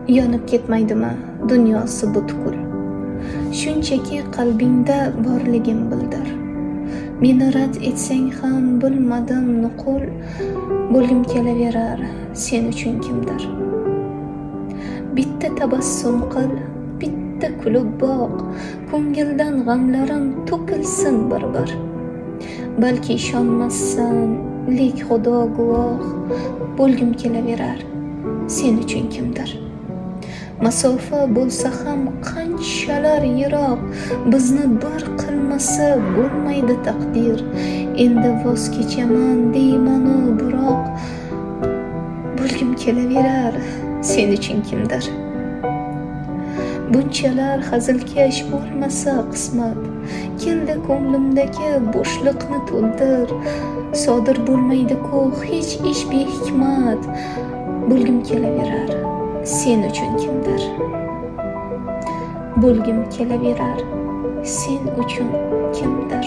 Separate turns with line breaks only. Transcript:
yonib ketmaydimi dunyosi butkul? Shunchaki qalbingda borligim bildir. Meni rad etsang ham bilmadim nuqul, bo'lgim kelaverar sen uchun kimdir. Bitta tabassum qil, bitta kulib boq, ko'ngildan g'amlarim to'kilsin bir-bir. Balki ishonmassan, lek Xudo guvoh, bo'lgim kelaverar sen uchun kimdir. Masofa bo'lsa ham qanchalar yiroq, bizni bir qilmasa bo'lmaydi taqdir. Endi voz kechaman deymanu biroq, bo'lgim kelaverar sen uchun kimdir. Bunchalar hazilkash bo'lmasa qismat, keldi ko'nglimdagi bo'shliqni to'ldir. Sodir bo'lmaydi-ku hech ish behikmat, bo'lgim kelaverar sen uchun kimdir. Bo'lgim kelaverar sen uchun kimdir.